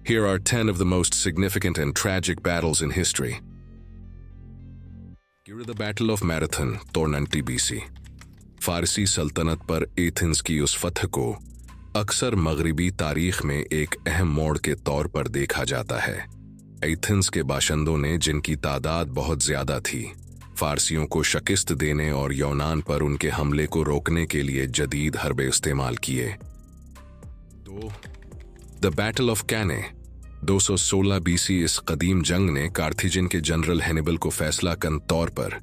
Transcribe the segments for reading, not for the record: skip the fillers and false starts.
Here are 10 of the most significant and tragic battles in history. The Battle of Marathon, 490 BC. फारसी सल्तनत पर Athens की उस फतह को अक्सर मगरिबी तारीख में एक अहम मोड़ के तौर पर देखा जाता है। एथेंस के बाशिंदों ने, जिनकी तादाद बहुत ज्यादा थी, फारसियों को शिकस्त देने और यूनान पर उनके हमले को रोकने के लिए जदीद हरबे इस्तेमाल किए। तो द बैटल ऑफ कैने 216 BC। इस कदीम जंग ने कार्थिजन के जनरल हैनिबल को फैसला कन तौर पर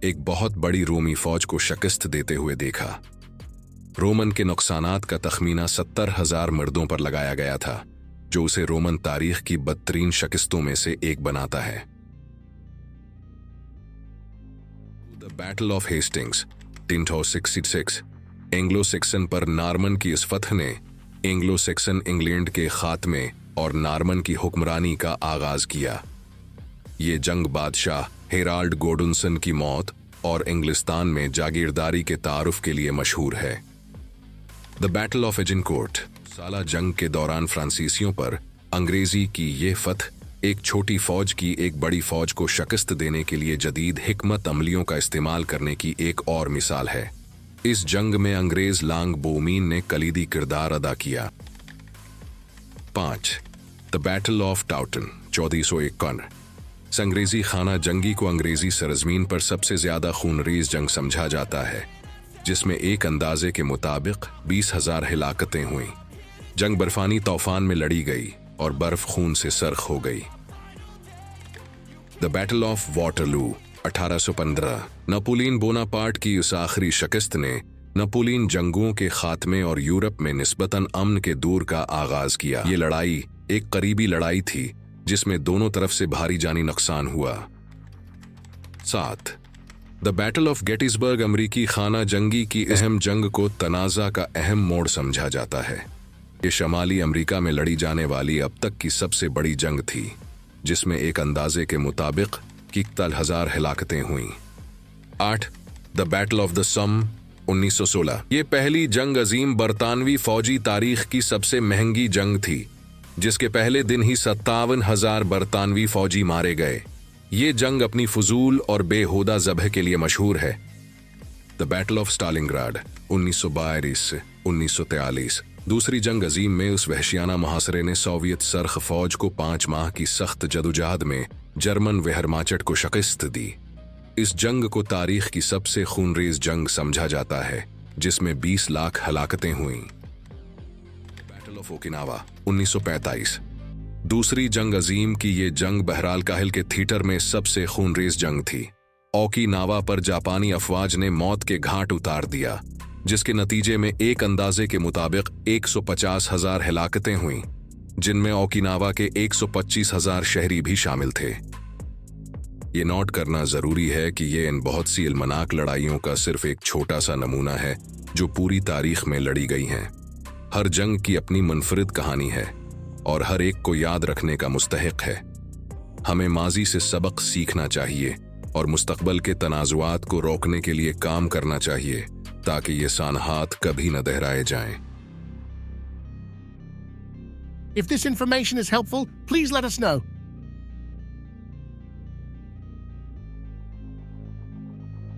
एक बहुत बड़ी रोमी फौज को शिकस्त देते हुए देखा। रोमन के नुकसानात का तखमीना 70,000 मर्दों पर लगाया गया था, जो उसे रोमन तारीख की बदतरीन शिकस्तों में से एक बनाता है। The battle of Hastings 1066। Anglo Saxon पर नार्मन की इस फतह ने एंग्लो सैक्सन इंग्लैंड के खात्मे और नार्मन की हुक्मरानी का आगाज किया। ये जंग बादशाह हेराल्ड गोडुनसन की मौत और इंग्लिस्तान में जागीरदारी के तारुफ के लिए मशहूर है। The battle of Agincourt. साला जंग के दौरान फ्रांसीसियों पर अंग्रेजी की ये फतह एक छोटी फौज की एक बड़ी फौज को शिकस्त देने के लिए जदीद हिकमत अमलियों का इस्तेमाल करने की एक और मिसाल है। इस जंग में अंग्रेज लांग बोमीन ने कलीदी किरदार अदा किया। 5. The battle of Towton 1451। अंग्रेजी खाना जंगी को अंग्रेजी सरजमीन पर सबसे ज्यादा खूनरेज जंग समझा जाता है, जिसमें एक अंदाजे के मुताबिक 20,000 हिलाकतें हुई। जंग बर्फानी तूफान में लड़ी गई और बर्फ खून से सर्ख हो गई। The battle of Waterloo 1815। Napoleon Bonaparte की उस आखिरी शिकस्त ने नेपोलियन जंगों के खात्मे और यूरोप में निस्बतन अमन के दूर का आगाज किया। ये लड़ाई एक करीबी लड़ाई थी जिसमें दोनों तरफ से भारी जानी नुकसान हुआ। 7. The battle of Gettysburg. अमरीकी खाना जंगी की अहम जंग को तनाज़ा का अहम मोड़ समझा जाता है। ये शमाली अमरीका में लड़ी जाने वाली अब तक की सबसे बड़ी जंग थी, जिसमें एक अंदाजे के मुताबिक 41,000 हिलाकतें हुईं। 8. द बैटल ऑफ द सम 1916। ये पहली जंग अजीम बरतानवी फौजी तारीख की सबसे महंगी जंग थी, जिसके पहले दिन ही 57,000 बरतानवी फौजी मारे गए। ये जंग अपनी फजूल और बेहुदा ज़ब्ह के लिए मशहूर है। द बैटल ऑफ स्टालिनग्राड 1942 से 1943। दूसरी जंग अजीम में उस वहशियाना मुहासरे ने सोवियत सरख फौज को 5 माह की सख्त जदोजहद में जर्मन वेहरमाचट को शिकस्त दी। इस जंग को तारीख की सबसे खूनरेज जंग समझा जाता है, जिसमें 20 लाख हलाकतें हुईं। Battle of Okinawa 1945। दूसरी जंग अजीम की ये जंग बहराल काहिल के थिएटर में सबसे खूनरेज जंग थी। ओकिनावा पर जापानी अफवाज ने मौत के घाट उतार दिया, जिसके नतीजे में एक अंदाजे के मुताबिक 150,000 हिलाकतें हुईं, जिनमें ओकिनावा के 125,000 शहरी भी शामिल थे। ये नोट करना जरूरी है कि ये इन बहुत सी इल्मनाक लड़ाइयों का सिर्फ एक छोटा सा नमूना है जो पूरी तारीख में लड़ी गई हैं। हर जंग की अपनी मुनफरिद कहानी है और हर एक को याद रखने का मुस्तहिक है। हमें माजी से सबक सीखना चाहिए और मुस्तकबल के तनाजुआत को रोकने के लिए काम करना चाहिए, ताकि ये सानहात कभी न दोहराए जाएं। If this information is helpful, please let us know.